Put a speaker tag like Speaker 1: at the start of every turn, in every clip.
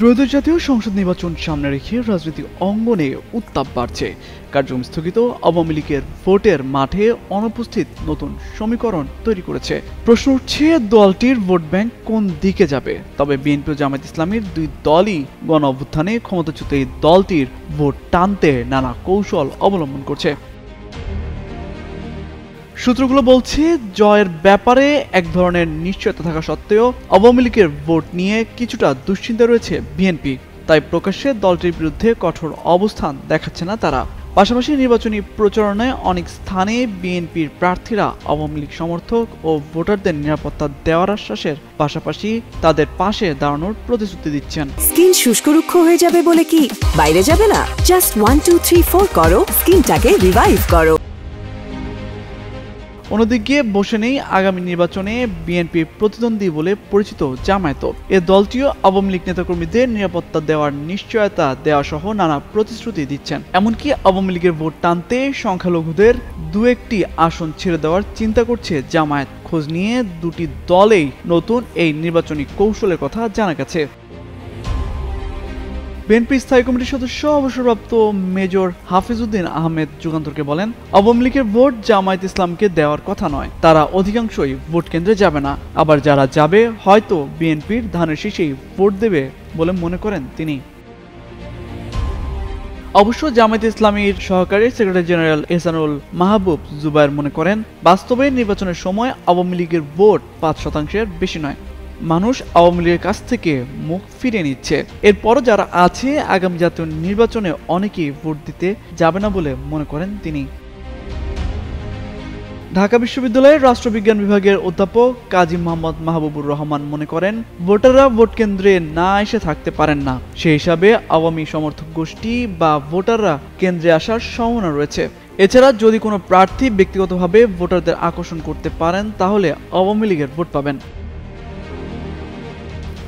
Speaker 1: ত্রয়োদশ জাতীয় সংসদ নির্বাচন সামনে রেখে রাজনৈতিক অঙ্গনে উত্তাপ বাড়ছে। কার্যক্রম স্থগিত আওয়ামী লীগের ভোটের মাঠে অনুপস্থিত নতুন সমীকরণ তৈরি করেছে। প্রশ্ন উঠছে দলটির ভোট ব্যাংক কোন দিকে যাবে। তবে বিএনপি ও জামায়াত ইসলামীর দুই দলই গণ অভ্যুত্থানে ক্ষমতাচ্যুত এই দলটির ভোট টানতে নানা কৌশল অবলম্বন করছে। সূত্রগুলো বলছে জয়ের ব্যাপারে এক ধরনের নিশ্চয়তা থাকা সত্ত্বেও আওয়ামী লীগের ভোট নিয়ে কিছুটা দুশ্চিন্তা রয়েছে বিএনপি, তাই প্রকাশ্যে দলটির বিরুদ্ধে কঠোর অবস্থান দেখাচ্ছে না তারা। পাশাপাশি নির্বাচনী প্রচারণায় অনেক স্থানে বিএনপির প্রার্থীরা আওয়ামী লীগ সমর্থক ও ভোটারদের নিরাপত্তা দেওয়ার আশ্বাসের পাশাপাশি তাদের পাশে দাঁড়ানোর প্রতিশ্রুতি দিচ্ছেন।
Speaker 2: স্কিন শুষ্ক রুক্ষ হয়ে যাবে বলে কি বাইরে যাবে না? জাস্ট 1 2 3 4 করো, স্কিনটাকে রিভাইভ করো।
Speaker 1: অন্যদিকে বসে নেই আগামী নির্বাচনে বিএনপি প্রতিদ্বন্দ্বী বলে পরিচিত জামায়াত। এ দলটিও আওয়ামী লীগ নেতাকর্মীদের নিরাপত্তা দেওয়ার নিশ্চয়তা দেওয়া সহ নানা প্রতিশ্রুতি দিচ্ছেন। এমনকি আওয়ামী লীগের ভোট টানতে সংখ্যালঘুদের দু একটি আসন ছেড়ে দেওয়ার চিন্তা করছে জামায়াত। খোঁজ নিয়ে দুটি দলেই নতুন এই নির্বাচনী কৌশলের কথা জানা গেছে। বিএনপি স্থায়ী কমিটির সদস্য অবসরপ্রাপ্ত মেজর হাফিজউদ্দিন আহমেদ যুগান্তরকে বলেন, আওয়ামী লীগের ভোট জামায়াত ইসলামকে দেওয়ার কথা নয়, তারা অধিকাংশই ভোট কেন্দ্রে যাবে না। আবার যারা যাবে হয়তো বিএনপির ধানের শীষেই ভোট দেবে বলে মনে করেন তিনি। অবশ্য জামায়াত ইসলামীর সহকারী সেক্রেটারি জেনারেল এহসানুল মাহবুব জুবায়ের মনে করেন, বাস্তবে নির্বাচনের সময় আওয়ামী লীগের ভোট 5%-এর বেশি নয়। মানুষ আওয়ামী লীগের কাছ থেকে মুখ ফিরিয়ে নিচ্ছে। এরপরও যারা আছে আগামী জাতীয় নির্বাচনে অনেকেই ভোট দিতে যাবে না বলে মনে করেন তিনি। ঢাকা বিশ্ববিদ্যালয়ের রাষ্ট্রবিজ্ঞান বিভাগের অধ্যাপক কাজী মোহাম্মদ মাহবুবুর রহমান মনে করেন, ভোটাররা ভোট কেন্দ্রে না এসে থাকতে পারেন না। সেই হিসাবে আওয়ামী সমর্থক গোষ্ঠী বা ভোটাররা কেন্দ্রে আসার সম্ভাবনা রয়েছে। এছাড়া যদি কোনো প্রার্থী ব্যক্তিগতভাবে ভোটারদের আকর্ষণ করতে পারেন তাহলে আওয়ামী লীগের ভোট পাবেন।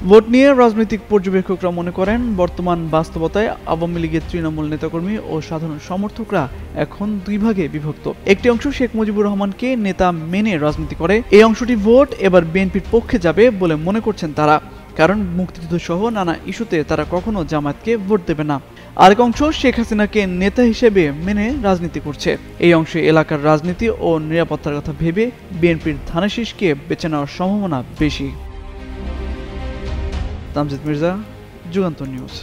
Speaker 1: ভোট নিয়ে রাজনৈতিক পর্যবেক্ষকরা মনে করেন, বর্তমান বাস্তবতায় আওয়ামী লীগের তৃণমূল নেতাকর্মী ও সাধারণ সমর্থকরা এখন দুই ভাগে বিভক্ত। একটি অংশ শেখ মুজিবুর রহমানকে নেতা মেনে রাজনীতি করে। এই অংশটি ভোট এবার বিএনপির পক্ষে যাবে বলে মনে করছেন তারা, কারণ মুক্তিযুদ্ধ সহ নানা ইস্যুতে তারা কখনো জামায়াতকে ভোট দেবে না। আরেক অংশ শেখ হাসিনাকে নেতা হিসেবে মেনে রাজনীতি করছে। এই অংশে এলাকার রাজনীতি ও নিরাপত্তার কথা ভেবে বিএনপির ধানের শীষকে বেছে নেওয়ার সম্ভাবনা বেশি। তামজিদ মির্জা, যুগান্তর নিউজ।